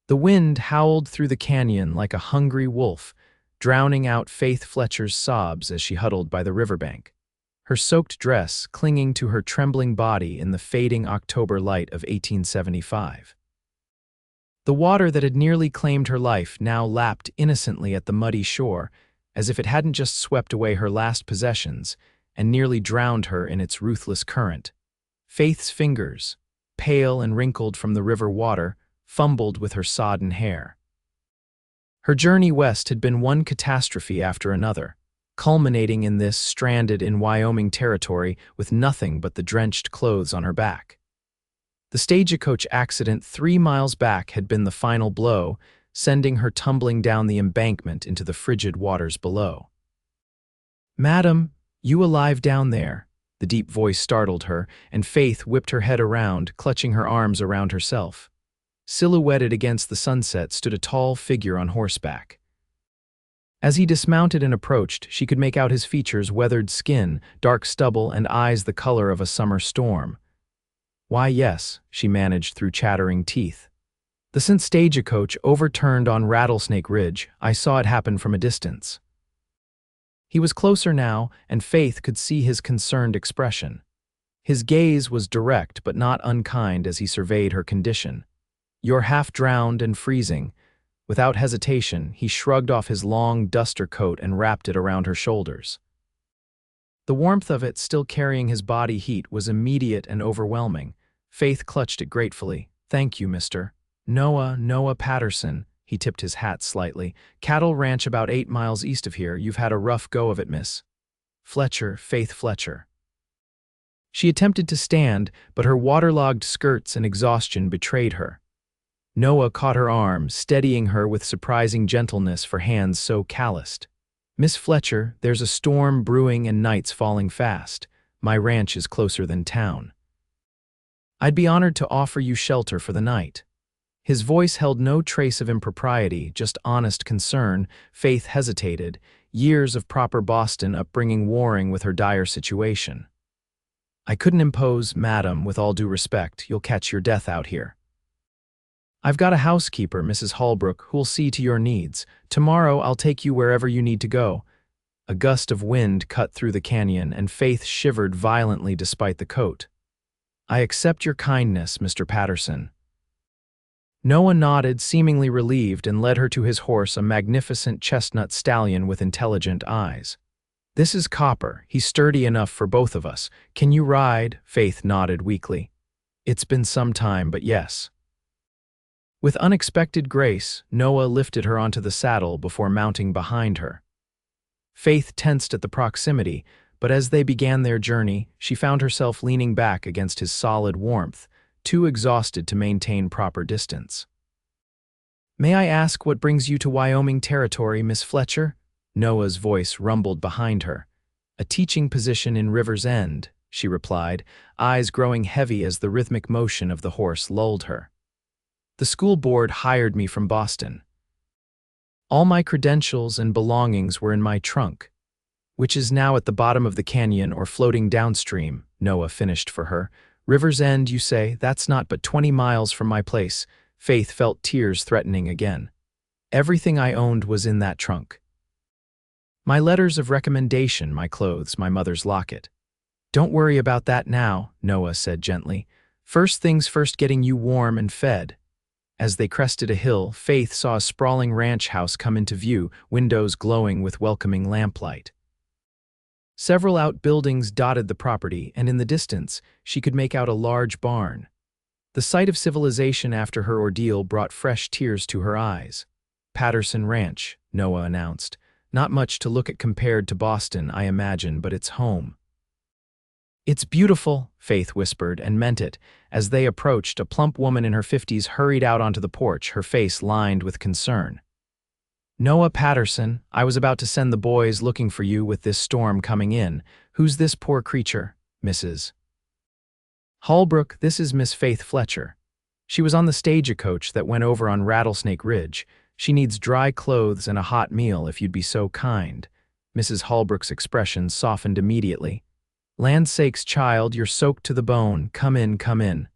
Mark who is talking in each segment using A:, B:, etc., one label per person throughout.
A: The wind howled through the canyon like a hungry wolf, drowning out Faith Fletcher's sobs as she huddled by the riverbank, her soaked dress clinging to her trembling body in the fading October light of 1875. The water that had nearly claimed her life now lapped innocently at the muddy shore, as if it hadn't just swept away her last possessions and nearly drowned her in its ruthless current. Faith's fingers, pale and wrinkled from the river water, fumbled with her sodden hair. Her journey west had been one catastrophe after another, culminating in this stranded in Wyoming territory with nothing but the drenched clothes on her back. The stagecoach accident 3 miles back had been the final blow, sending her tumbling down the embankment into the frigid waters below. "Madam, you alive down there?" The deep voice startled her, and Faith whipped her head around, clutching her arms around herself. Silhouetted against the sunset stood a tall figure on horseback. As he dismounted and approached, she could make out his features: weathered skin, dark stubble, and eyes the color of a summer storm. "Why, yes," she managed through chattering teeth. "The stagecoach overturned on Rattlesnake Ridge. I saw it happen from a distance." He was closer now, and Faith could see his concerned expression. His gaze was direct but not unkind as he surveyed her condition. "You're half drowned and freezing." Without hesitation, he shrugged off his long duster coat and wrapped it around her shoulders. The warmth of it, still carrying his body heat, was immediate and overwhelming. Faith clutched it gratefully. "Thank you, Mr. Noah Patterson." He tipped his hat slightly. "Cattle ranch about 8 miles east of here. You've had a rough go of it, Miss Fletcher, Faith Fletcher." She attempted to stand, but her waterlogged skirts and exhaustion betrayed her. Noah caught her arm, steadying her with surprising gentleness for hands so calloused. "Miss Fletcher, there's a storm brewing and night's falling fast. My ranch is closer than town. I'd be honored to offer you shelter for the night." His voice held no trace of impropriety, just honest concern. Faith hesitated, years of proper Boston upbringing warring with her dire situation. "I couldn't impose, madam, with all due respect. You'll catch your death out here. I've got a housekeeper, Mrs. Holbrook, who'll see to your needs. Tomorrow I'll take you wherever you need to go." A gust of wind cut through the canyon, and Faith shivered violently despite the coat. "I accept your kindness, Mr. Patterson." Noah nodded, seemingly relieved, and led her to his horse, a magnificent chestnut stallion with intelligent eyes. "This is Copper. He's sturdy enough for both of us. Can you ride?" Faith nodded weakly. "It's been some time, but yes." With unexpected grace, Noah lifted her onto the saddle before mounting behind her. Faith tensed at the proximity, but as they began their journey, she found herself leaning back against his solid warmth, too exhausted to maintain proper distance. "May I ask what brings you to Wyoming territory, Miss Fletcher?" Noah's voice rumbled behind her. "A teaching position in River's End," she replied, eyes growing heavy as the rhythmic motion of the horse lulled her. "The school board hired me from Boston. All my credentials and belongings were in my trunk, which is now at the bottom of the canyon or floating downstream," Noah finished for her. "River's End, you say? That's not but 20 miles from my place." Faith felt tears threatening again. "Everything I owned was in that trunk. My letters of recommendation, my clothes, my mother's locket." "Don't worry about that now," Noah said gently. "First things first, getting you warm and fed." As they crested a hill, Faith saw a sprawling ranch house come into view, windows glowing with welcoming lamplight. Several outbuildings dotted the property, and in the distance, she could make out a large barn. The sight of civilization after her ordeal brought fresh tears to her eyes. "Patterson Ranch," Noah announced. "Not much to look at compared to Boston, I imagine, but it's home." "It's beautiful," Faith whispered, and meant it. As they approached, a plump woman in her 50s hurried out onto the porch, her face lined with concern. "Noah Patterson, I was about to send the boys looking for you with this storm coming in. Who's this poor creature, Mrs. Holbrook?" "This is Miss Faith Fletcher. She was on the stagecoach that went over on Rattlesnake Ridge. She needs dry clothes and a hot meal if you'd be so kind." Mrs. Holbrook's expression softened immediately. "Land's sakes, child, you're soaked to the bone. Come in, come in."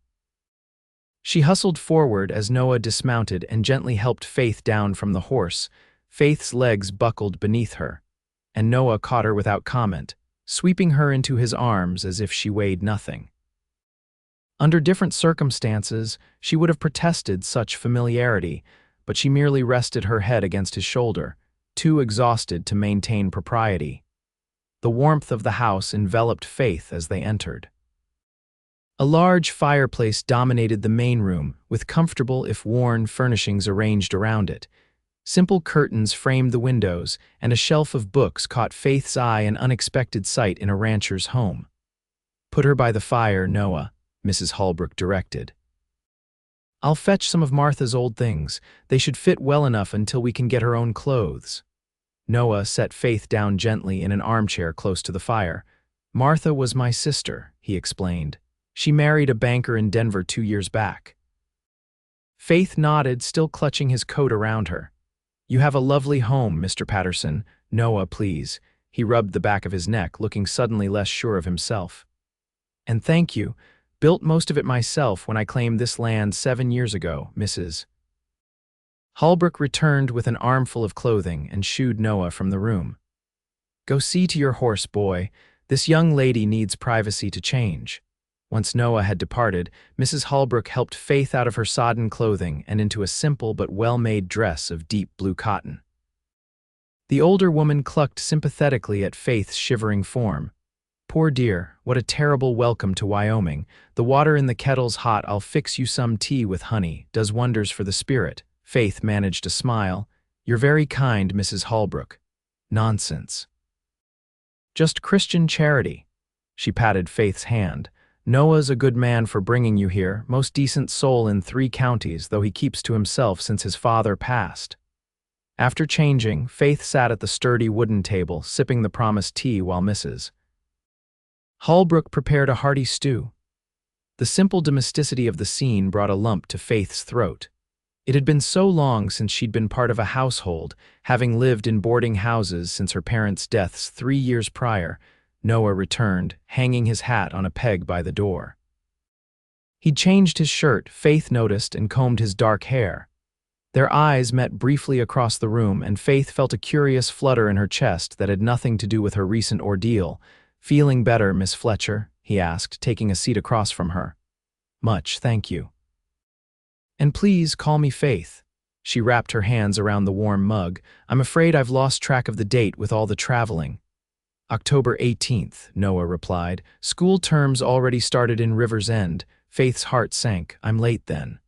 A: She hustled forward as Noah dismounted and gently helped Faith down from the horse. Faith's legs buckled beneath her, and Noah caught her without comment, sweeping her into his arms as if she weighed nothing. Under different circumstances, she would have protested such familiarity, but she merely rested her head against his shoulder, too exhausted to maintain propriety. The warmth of the house enveloped Faith as they entered. A large fireplace dominated the main room, with comfortable, if worn, furnishings arranged around it. Simple curtains framed the windows, and a shelf of books caught Faith's eye, an unexpected sight in a rancher's home. "Put her by the fire, Noah," Mrs. Holbrook directed. "I'll fetch some of Martha's old things. They should fit well enough until we can get her own clothes." Noah set Faith down gently in an armchair close to the fire. "Martha was my sister," he explained. "She married a banker in Denver 2 years back." Faith nodded, still clutching his coat around her. "You have a lovely home, Mr. Patterson. Noah, please." He rubbed the back of his neck, looking suddenly less sure of himself. "And thank you. Built most of it myself when I claimed this land 7 years ago, Mrs." Holbrook returned with an armful of clothing and shooed Noah from the room. "Go see to your horse, boy. This young lady needs privacy to change." Once Noah had departed, Mrs. Holbrook helped Faith out of her sodden clothing and into a simple but well-made dress of deep blue cotton. The older woman clucked sympathetically at Faith's shivering form. "Poor dear, what a terrible welcome to Wyoming. The water in the kettle's hot. I'll fix you some tea with honey. Does wonders for the spirit." Faith managed a smile. "You're very kind, Mrs. Holbrook." "Nonsense. Just Christian charity." She patted Faith's hand. "Noah's a good man for bringing you here, most decent soul in 3 counties, though he keeps to himself since his father passed." After changing, Faith sat at the sturdy wooden table, sipping the promised tea while Mrs. Holbrook prepared a hearty stew. The simple domesticity of the scene brought a lump to Faith's throat. It had been so long since she'd been part of a household, having lived in boarding houses since her parents' deaths 3 years prior. Noah returned, hanging his hat on a peg by the door. He'd changed his shirt, Faith noticed, and combed his dark hair. Their eyes met briefly across the room, and Faith felt a curious flutter in her chest that had nothing to do with her recent ordeal. "Feeling better, Miss Fletcher?" he asked, taking a seat across from her. "Much, thank you." "And please call me Faith." She wrapped her hands around the warm mug. "I'm afraid I've lost track of the date with all the traveling." "October 18th, Noah replied. "School terms already started in River's End." Faith's heart sank. "I'm late then."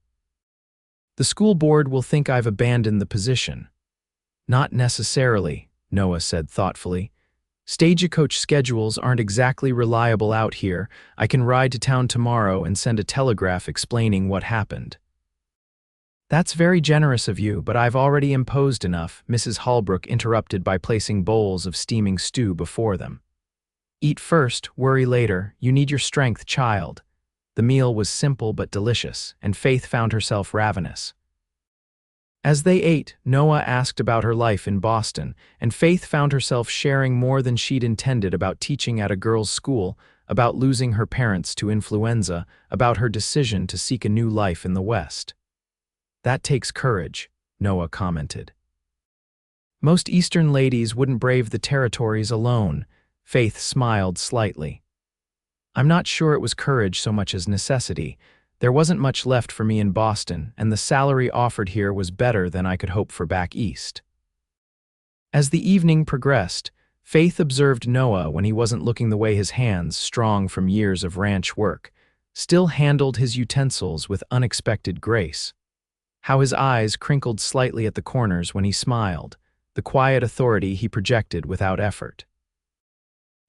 A: "The school board will think I've abandoned the position." "Not necessarily," Noah said thoughtfully. "Stagecoach schedules aren't exactly reliable out here. I can ride to town tomorrow and send a telegraph explaining what happened." "That's very generous of you, but I've already imposed enough," Mrs. Holbrook interrupted by placing bowls of steaming stew before them. "Eat first, worry later. You need your strength, child." The meal was simple but delicious, and Faith found herself ravenous. As they ate, Noah asked about her life in Boston, and Faith found herself sharing more than she'd intended about teaching at a girls' school, about losing her parents to influenza, about her decision to seek a new life in the West. "That takes courage," Noah commented. "Most Eastern ladies wouldn't brave the territories alone." Faith smiled slightly. "I'm not sure it was courage so much as necessity. There wasn't much left for me in Boston, and the salary offered here was better than I could hope for back east." As the evening progressed, Faith observed Noah when he wasn't looking the way his hands, strong from years of ranch work, still handled his utensils with unexpected grace. How his eyes crinkled slightly at the corners when he smiled, the quiet authority he projected without effort.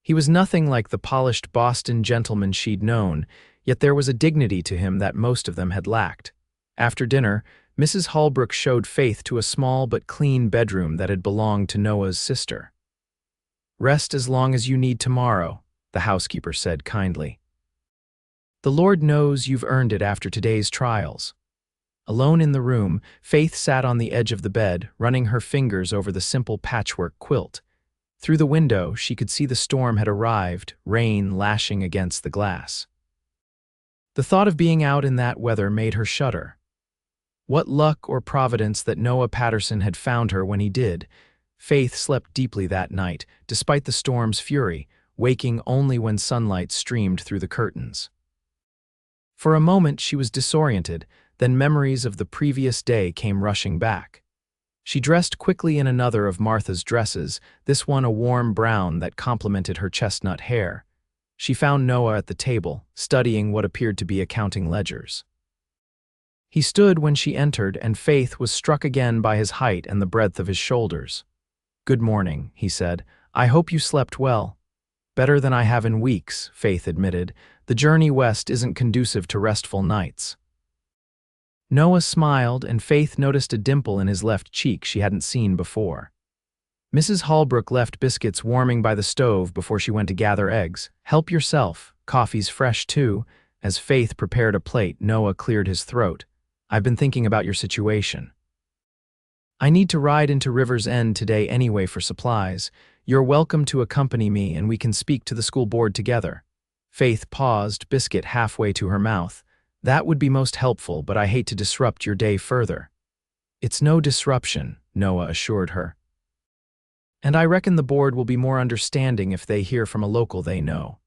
A: He was nothing like the polished Boston gentleman she'd known, yet there was a dignity to him that most of them had lacked. After dinner, Mrs. Holbrook showed Faith to a small but clean bedroom that had belonged to Noah's sister. "Rest as long as you need tomorrow," the housekeeper said kindly. "The Lord knows you've earned it after today's trials." Alone in the room, Faith sat on the edge of the bed, running her fingers over the simple patchwork quilt. Through the window, she could see the storm had arrived, rain lashing against the glass. The thought of being out in that weather made her shudder. What luck or providence that Noah Patterson had found her when he did. Faith slept deeply that night, despite the storm's fury, waking only when sunlight streamed through the curtains. For a moment she was disoriented, then memories of the previous day came rushing back. She dressed quickly in another of Martha's dresses, this one a warm brown that complemented her chestnut hair. She found Noah at the table, studying what appeared to be accounting ledgers. He stood when she entered, and Faith was struck again by his height and the breadth of his shoulders. "Good morning," he said. "I hope you slept well." "Better than I have in weeks," Faith admitted. "The journey west isn't conducive to restful nights." Noah smiled, and Faith noticed a dimple in his left cheek she hadn't seen before. Mrs. Holbrook left biscuits warming by the stove before she went to gather eggs. "Help yourself. Coffee's fresh, too." As Faith prepared a plate, Noah cleared his throat. "I've been thinking about your situation. I need to ride into River's End today anyway for supplies. You're welcome to accompany me and we can speak to the school board together." Faith paused, biscuit halfway to her mouth. "That would be most helpful, but I hate to disrupt your day further." "It's no disruption," Noah assured her. "And I reckon the board will be more understanding if they hear from a local they know."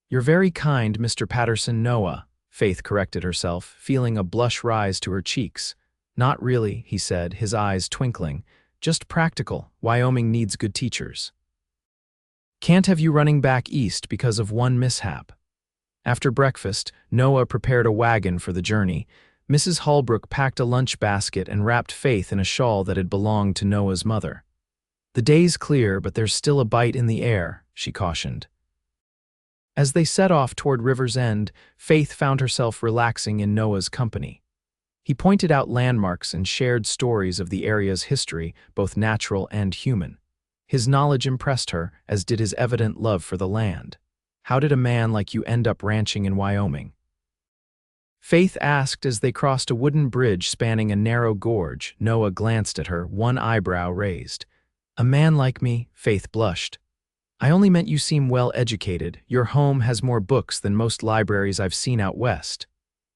A: "You're very kind, Mr. Patterson." Noah, Faith corrected herself, feeling a blush rise to her cheeks. "Not really," he said, his eyes twinkling. "Just practical. Wyoming needs good teachers. Can't have you running back east because of one mishap." After breakfast, Noah prepared a wagon for the journey. Mrs. Holbrook packed a lunch basket and wrapped Faith in a shawl that had belonged to Noah's mother. "The day's clear, but there's still a bite in the air," she cautioned. As they set off toward River's End, Faith found herself relaxing in Noah's company. He pointed out landmarks and shared stories of the area's history, both natural and human. His knowledge impressed her, as did his evident love for the land. "How did a man like you end up ranching in Wyoming?" Faith asked as they crossed a wooden bridge spanning a narrow gorge. Noah glanced at her, one eyebrow raised. "A man like me?" Faith blushed. "I only meant you seem well educated. Your home has more books than most libraries I've seen out west."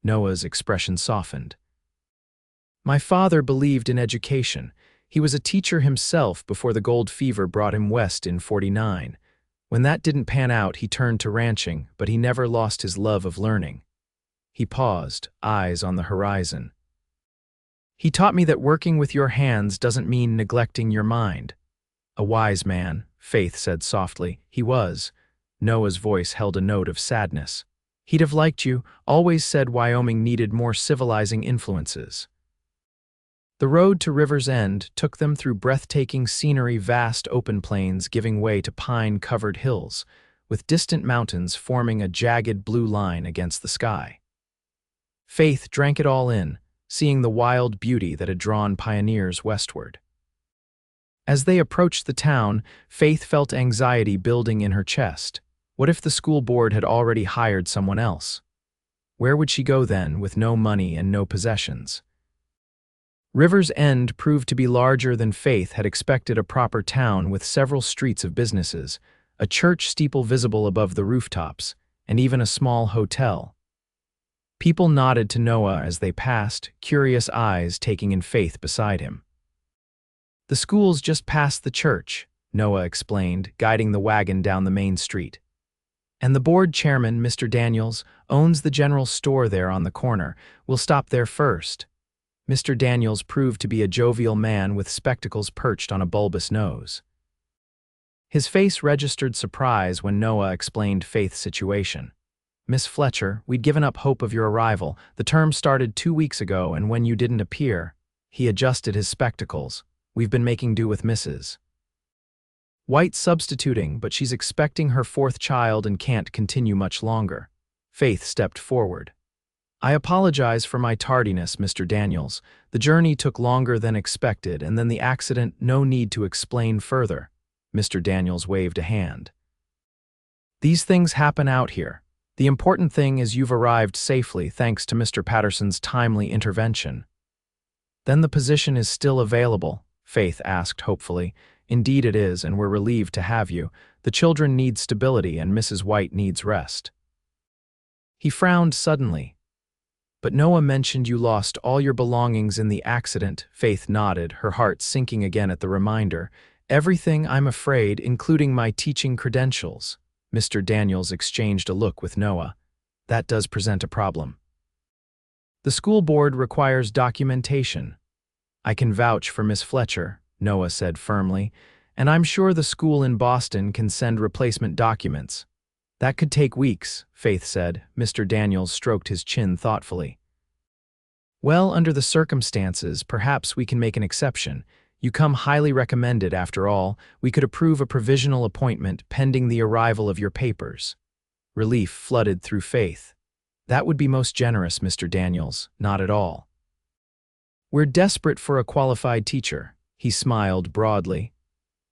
A: Noah's expression softened. "My father believed in education. He was a teacher himself before the gold fever brought him west in '49. When that didn't pan out, he turned to ranching, but he never lost his love of learning." He paused, eyes on the horizon. "He taught me that working with your hands doesn't mean neglecting your mind." "A wise man," Faith said softly. "He was." Noah's voice held a note of sadness. "He'd have liked you, always said Wyoming needed more civilizing influences." The road to River's End took them through breathtaking scenery, vast open plains giving way to pine-covered hills, with distant mountains forming a jagged blue line against the sky. Faith drank it all in, seeing the wild beauty that had drawn pioneers westward. As they approached the town, Faith felt anxiety building in her chest. What if the school board had already hired someone else? Where would she go then, with no money and no possessions? River's End proved to be larger than Faith had expected, a proper town with several streets of businesses, a church steeple visible above the rooftops, and even a small hotel. People nodded to Noah as they passed, curious eyes taking in Faith beside him. "The school's just past the church," Noah explained, guiding the wagon down the main street. "And the board chairman, Mr. Daniels, owns the general store there on the corner. We'll stop there first." Mr. Daniels proved to be a jovial man with spectacles perched on a bulbous nose. His face registered surprise when Noah explained Faith's situation. "Miss Fletcher, we'd given up hope of your arrival. The term started 2 weeks ago, and when you didn't appear..." He adjusted his spectacles. "We've been making do with Mrs. White substituting, but she's expecting her 4th child and can't continue much longer." Faith stepped forward. "I apologize for my tardiness, Mr. Daniels. The journey took longer than expected, and then the accident. No need to explain further." Mr. Daniels waved a hand. "These things happen out here. The important thing is you've arrived safely thanks to Mr. Patterson's timely intervention." "Then the position is still available?" Faith asked hopefully. "Indeed it is, and we're relieved to have you. The children need stability and Mrs. White needs rest." He frowned suddenly. "But Noah mentioned you lost all your belongings in the accident." Faith nodded, her heart sinking again at the reminder. "Everything, I'm afraid, including my teaching credentials." Mr. Daniels exchanged a look with Noah. "That does present a problem. The school board requires documentation." "I can vouch for Miss Fletcher," Noah said firmly, "and I'm sure the school in Boston can send replacement documents." "That could take weeks," Faith said. Mr. Daniels stroked his chin thoughtfully. "Well, under the circumstances, perhaps we can make an exception. You come highly recommended, after all. We could approve a provisional appointment pending the arrival of your papers." Relief flooded through Faith. "That would be most generous, Mr. Daniels. Not at all. We're desperate for a qualified teacher." He smiled broadly.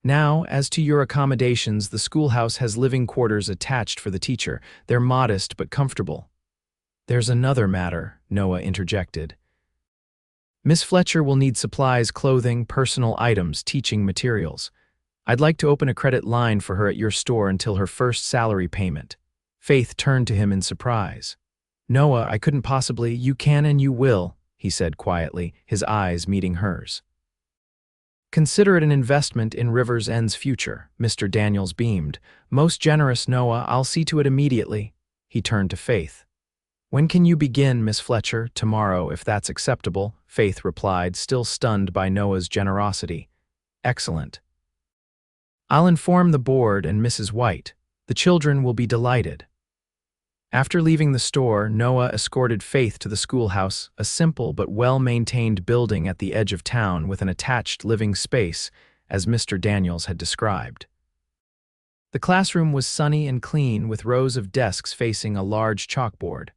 A: "Now, as to your accommodations, the schoolhouse has living quarters attached for the teacher. They're modest but comfortable." "There's another matter," Noah interjected. "Miss Fletcher will need supplies, clothing, personal items, teaching materials. I'd like to open a credit line for her at your store until her first salary payment." Faith turned to him in surprise. "Noah, I couldn't possibly—" "You can and you will," he said quietly, his eyes meeting hers. "Consider it an investment in Rivers End's future." Mr. Daniels beamed. "Most generous, Noah. I'll see to it immediately." He turned to Faith. "When can you begin, Miss Fletcher?" "Tomorrow, if that's acceptable," Faith replied, still stunned by Noah's generosity. "Excellent. I'll inform the board and Mrs. White. The children will be delighted." After leaving the store, Noah escorted Faith to the schoolhouse, a simple but well-maintained building at the edge of town with an attached living space, as Mr. Daniels had described. The classroom was sunny and clean, with rows of desks facing a large chalkboard.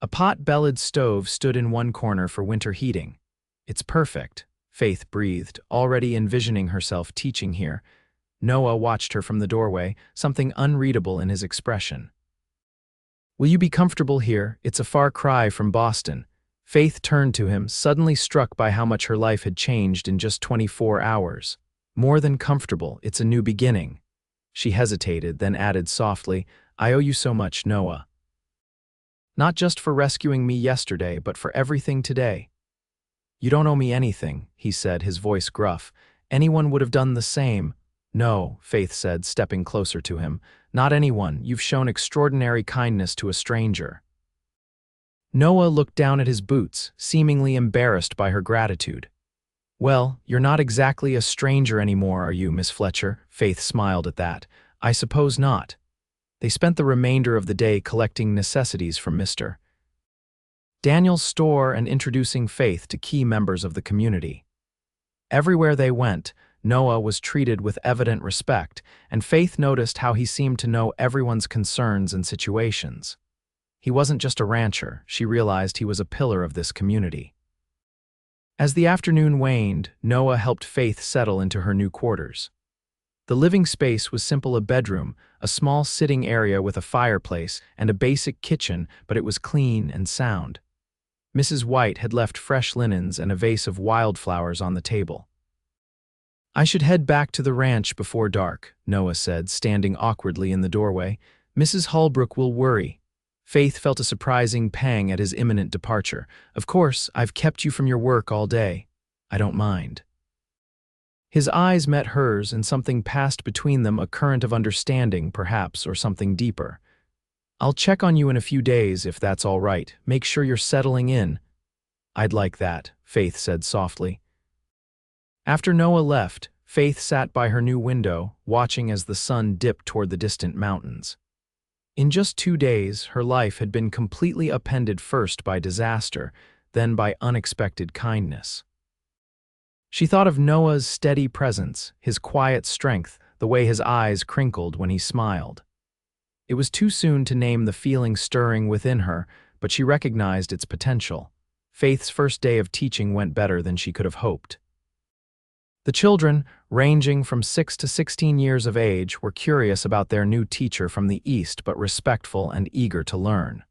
A: A pot-bellied stove stood in one corner for winter heating. "It's perfect," Faith breathed, already envisioning herself teaching here. Noah watched her from the doorway, something unreadable in his expression. "Will you be comfortable here? It's a far cry from Boston." Faith turned to him, suddenly struck by how much her life had changed in just 24 hours. "More than comfortable, it's a new beginning." She hesitated, then added softly, "I owe you so much, Noah. Not just for rescuing me yesterday, but for everything today." "You don't owe me anything," he said, his voice gruff. "Anyone would have done the same." "No," Faith said, stepping closer to him. "Not anyone. You've shown extraordinary kindness to a stranger." Noah looked down at his boots, seemingly embarrassed by her gratitude. "Well, you're not exactly a stranger anymore, are you, Miss Fletcher?" Faith smiled at that. "I suppose not." They spent the remainder of the day collecting necessities from Mr. Daniels' store and introducing Faith to key members of the community. Everywhere they went, Noah was treated with evident respect, and Faith noticed how he seemed to know everyone's concerns and situations. He wasn't just a rancher, she realized he was a pillar of this community. As the afternoon waned, Noah helped Faith settle into her new quarters. The living space was simple: a bedroom, a small sitting area with a fireplace, and a basic kitchen, but it was clean and sound. Mrs. White had left fresh linens and a vase of wildflowers on the table. "I should head back to the ranch before dark," Noah said, standing awkwardly in the doorway. "Mrs. Holbrook will worry." Faith felt a surprising pang at his imminent departure. "Of course, I've kept you from your work all day. I don't mind." His eyes met hers, and something passed between them, a current of understanding, perhaps, or something deeper. "I'll check on you in a few days, if that's all right. Make sure you're settling in." "I'd like that," Faith said softly. After Noah left, Faith sat by her new window, watching as the sun dipped toward the distant mountains. In just 2 days, her life had been completely upended, first by disaster, then by unexpected kindness. She thought of Noah's steady presence, his quiet strength, the way his eyes crinkled when he smiled. It was too soon to name the feeling stirring within her, but she recognized its potential. Faith's first day of teaching went better than she could have hoped. The children, ranging from 6 to 16 years of age, were curious about their new teacher from the East, but respectful and eager to learn.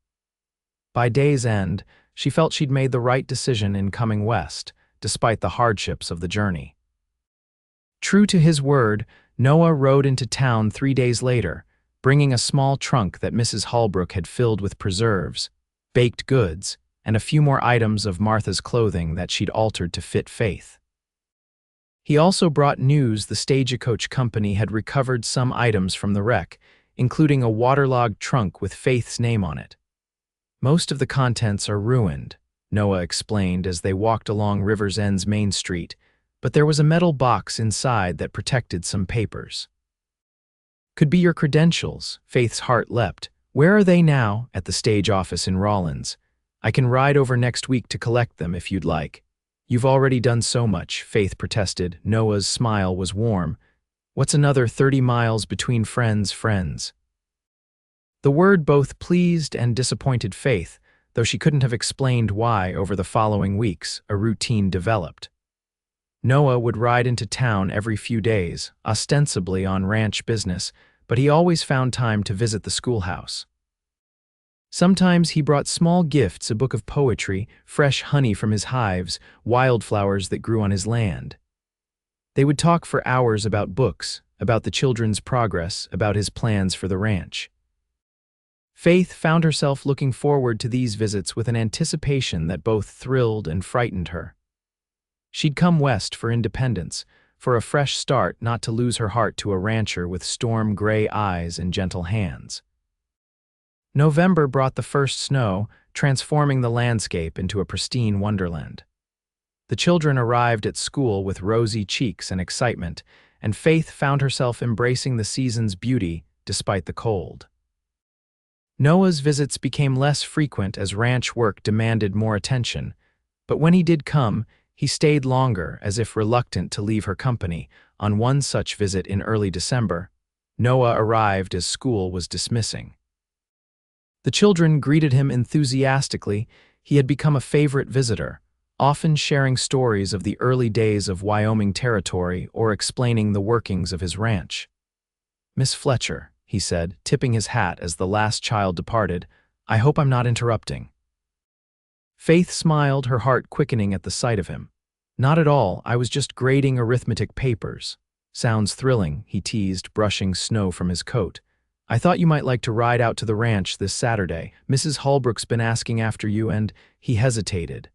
A: By day's end, she felt she'd made the right decision in coming west, despite the hardships of the journey. True to his word, Noah rode into town 3 days later, bringing a small trunk that Mrs. Holbrook had filled with preserves, baked goods, and a few more items of Martha's clothing that she'd altered to fit Faith. He also brought news the stagecoach company had recovered some items from the wreck, including a waterlogged trunk with Faith's name on it. "Most of the contents are ruined," Noah explained as they walked along River's End's main street, but there was a metal box inside that protected some papers. "Could be your credentials," Faith's heart leapt. "Where are they now?" "At the stage office in Rawlins. I can ride over next week to collect them if you'd like." "You've already done so much," Faith protested. Noah's smile was warm. "What's another 30 miles between friends?" The word both pleased and disappointed Faith, though she couldn't have explained why. Over the following weeks, a routine developed. Noah would ride into town every few days, ostensibly on ranch business, but he always found time to visit the schoolhouse. Sometimes he brought small gifts, a book of poetry, fresh honey from his hives, wildflowers that grew on his land. They would talk for hours about books, about the children's progress, about his plans for the ranch. Faith found herself looking forward to these visits with an anticipation that both thrilled and frightened her. She'd come west for independence, for a fresh start, not to lose her heart to a rancher with storm-gray eyes and gentle hands. November brought the first snow, transforming the landscape into a pristine wonderland. The children arrived at school with rosy cheeks and excitement, and Faith found herself embracing the season's beauty despite the cold. Noah's visits became less frequent as ranch work demanded more attention, but when he did come, he stayed longer, as if reluctant to leave her company. On one such visit in early December, Noah arrived as school was dismissing. The children greeted him enthusiastically. He had become a favorite visitor, often sharing stories of the early days of Wyoming territory or explaining the workings of his ranch. "Miss Fletcher," he said, tipping his hat as the last child departed, "I hope I'm not interrupting." Faith smiled, her heart quickening at the sight of him. "Not at all, I was just grading arithmetic papers." "Sounds thrilling," he teased, brushing snow from his coat. "I thought you might like to ride out to the ranch this Saturday. Mrs. Holbrook's been asking after you," and he hesitated.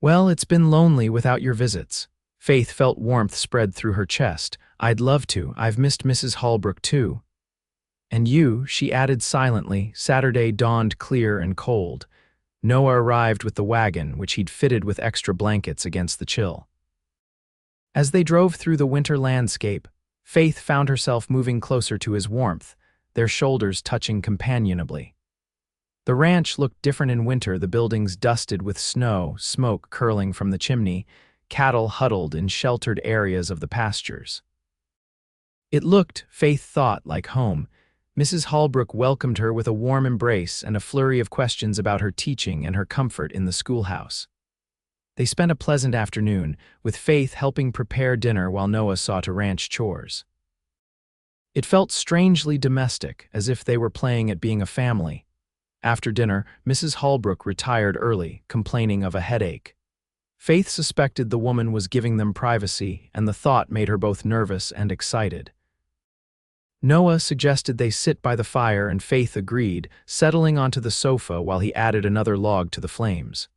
A: "Well, it's been lonely without your visits." Faith felt warmth spread through her chest. "I'd love to. I've missed Mrs. Holbrook too." "And you," she added silently. Saturday dawned clear and cold. Noah arrived with the wagon, which he'd fitted with extra blankets against the chill. As they drove through the winter landscape, Faith found herself moving closer to his warmth, their shoulders touching companionably. The ranch looked different in winter, the buildings dusted with snow, smoke curling from the chimney, cattle huddled in sheltered areas of the pastures. It looked, Faith thought, like home. Mrs. Holbrook welcomed her with a warm embrace and a flurry of questions about her teaching and her comfort in the schoolhouse. They spent a pleasant afternoon, with Faith helping prepare dinner while Noah saw to ranch chores. It felt strangely domestic, as if they were playing at being a family. After dinner, Mrs. Holbrook retired early, complaining of a headache. Faith suspected the woman was giving them privacy, and the thought made her both nervous and excited. Noah suggested they sit by the fire, and Faith agreed, settling onto the sofa while he added another log to the flames.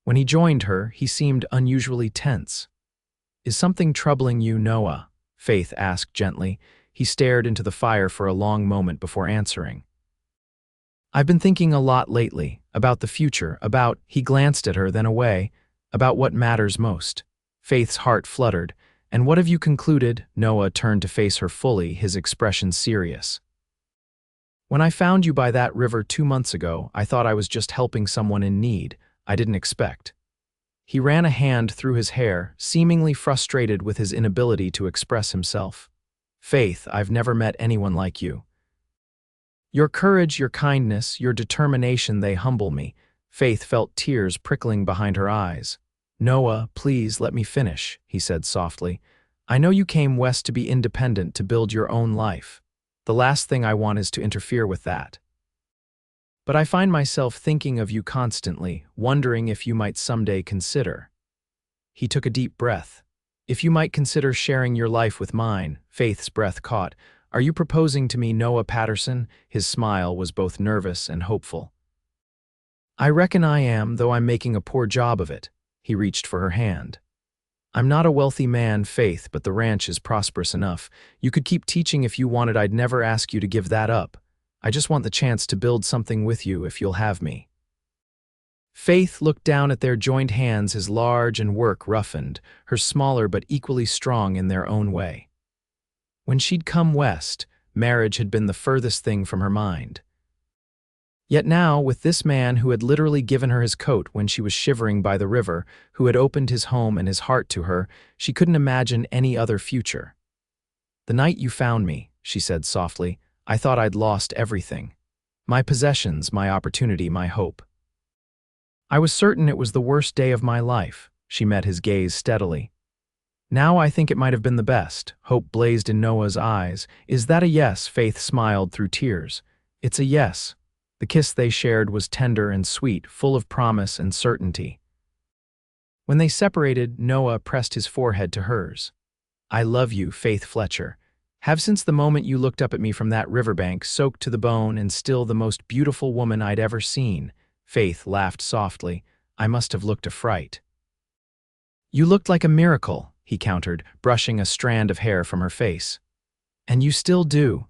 A: When he joined her, he seemed unusually tense. "Is something troubling you, Noah?" Faith asked gently. He stared into the fire for a long moment before answering. "I've been thinking a lot lately, about the future, about," he glanced at her, then away, "about what matters most." Faith's heart fluttered. "And what have you concluded?" Noah turned to face her fully, his expression serious. "When I found you by that river 2 months ago, I thought I was just helping someone in need. I didn't expect." He ran a hand through his hair, seemingly frustrated with his inability to express himself. "Faith, I've never met anyone like you. Your courage, your kindness, your determination, they humble me." Faith felt tears prickling behind her eyes. "Noah, please let me finish," he said softly. "I know you came west to be independent, to build your own life. The last thing I want is to interfere with that. But I find myself thinking of you constantly, wondering if you might someday consider." He took a deep breath. "If you might consider sharing your life with mine." Faith's breath caught. Are you proposing to me, Noah Patterson? His smile was both nervous and hopeful. I reckon I am, though I'm making a poor job of it. He reached for her hand. I'm not a wealthy man, Faith, but the ranch is prosperous enough. You could keep teaching if you wanted. I'd never ask you to give that up. I just want the chance to build something with you if you'll have me. Faith looked down at their joined hands, his large and work roughened, her smaller but equally strong in their own way. When she'd come west, marriage had been the furthest thing from her mind. Yet now, with this man who had literally given her his coat when she was shivering by the river, who had opened his home and his heart to her, she couldn't imagine any other future. The night you found me, she said softly, I thought I'd lost everything. My possessions, my opportunity, my hope. I was certain it was the worst day of my life. She met his gaze steadily. Now I think it might have been the best. Hope blazed in Noah's eyes. Is that a yes? Faith smiled through tears. It's a yes. The kiss they shared was tender and sweet, full of promise and certainty. When they separated, Noah pressed his forehead to hers. I love you, Faith Fletcher. Have since the moment you looked up at me from that riverbank, soaked to the bone and still the most beautiful woman I'd ever seen. Faith laughed softly. I must have looked a fright. You looked like a miracle, he countered, brushing a strand of hair from her face. And you still do.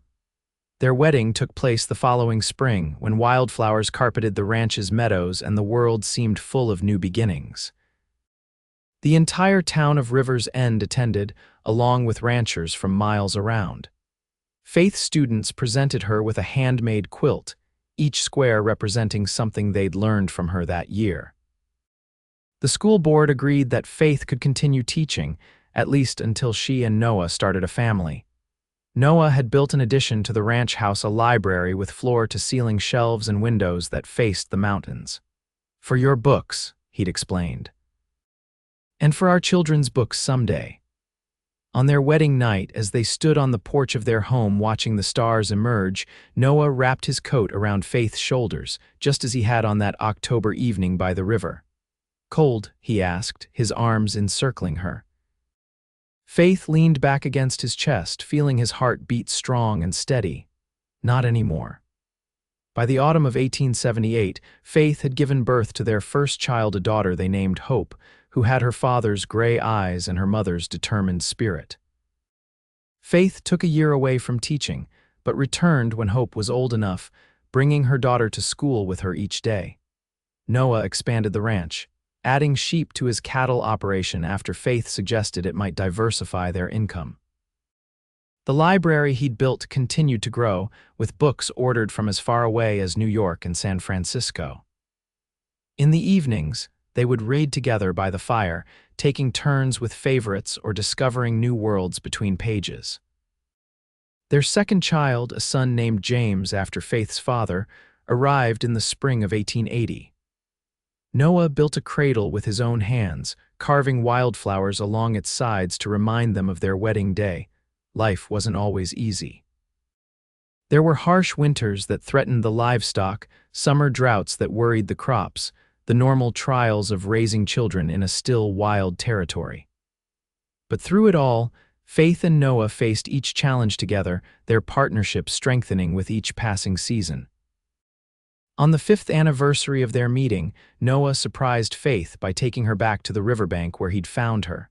A: Their wedding took place the following spring, when wildflowers carpeted the ranch's meadows and the world seemed full of new beginnings. The entire town of River's End attended, along with ranchers from miles around. Faith students presented her with a handmade quilt, each square representing something they'd learned from her that year. The school board agreed that Faith could continue teaching, at least until she and Noah started a family. Noah had built in addition to the ranch house a library with floor-to-ceiling shelves and windows that faced the mountains. For your books, he'd explained. And for our children's books someday. On their wedding night, as they stood on the porch of their home watching the stars emerge, Noah wrapped his coat around Faith's shoulders, just as he had on that October evening by the river. Cold? He asked, his arms encircling her. Faith leaned back against his chest, feeling his heart beat strong and steady. Not anymore. By the autumn of 1878, Faith had given birth to their first child, a daughter they named Hope, who had her father's gray eyes and her mother's determined spirit. Faith took a year away from teaching, but returned when Hope was old enough, bringing her daughter to school with her each day. Noah expanded the ranch, adding sheep to his cattle operation after Faith suggested it might diversify their income. The library he'd built continued to grow, with books ordered from as far away as New York and San Francisco. In the evenings, they would read together by the fire, taking turns with favorites or discovering new worlds between pages. Their second child, a son named James after Faith's father, arrived in the spring of 1880. Noah built a cradle with his own hands, carving wildflowers along its sides to remind them of their wedding day. Life wasn't always easy. There were harsh winters that threatened the livestock, summer droughts that worried the crops, the normal trials of raising children in a still wild territory. But through it all, Faith and Noah faced each challenge together, their partnership strengthening with each passing season. On the 5th anniversary of their meeting, Noah surprised Faith by taking her back to the riverbank where he'd found her.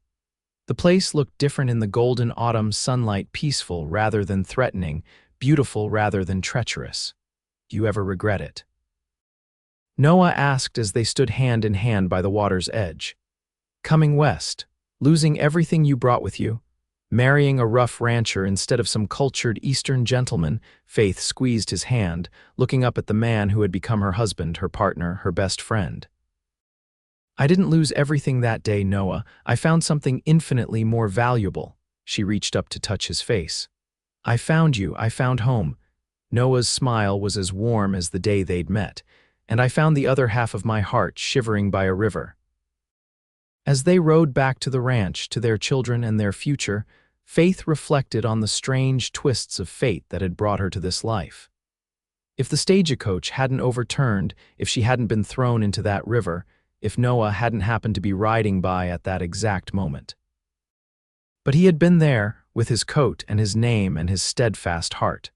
A: The place looked different in the golden autumn sunlight, peaceful rather than threatening, beautiful rather than treacherous. Do you ever regret it? Noah asked as they stood hand in hand by the water's edge. Coming west, losing everything you brought with you, marrying a rough rancher instead of some cultured Eastern gentleman. Faith squeezed his hand, looking up at the man who had become her husband, her partner, her best friend. I didn't lose everything that day, Noah. I found something infinitely more valuable. She reached up to touch his face. I found you. I found home. Noah's smile was as warm as the day they'd met, and I found the other half of my heart shivering by a river. As they rode back to the ranch, to their children and their future, Faith reflected on the strange twists of fate that had brought her to this life. If the stagecoach hadn't overturned, if she hadn't been thrown into that river, if Noah hadn't happened to be riding by at that exact moment. But he had been there, with his coat and his name and his steadfast heart.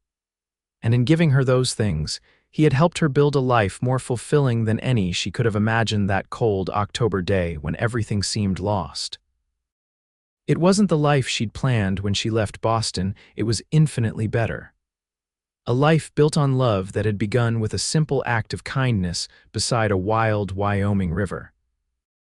A: And in giving her those things, he had helped her build a life more fulfilling than any she could have imagined that cold October day when everything seemed lost. It wasn't the life she'd planned when she left Boston, it was infinitely better. A life built on love that had begun with a simple act of kindness beside a wild Wyoming river.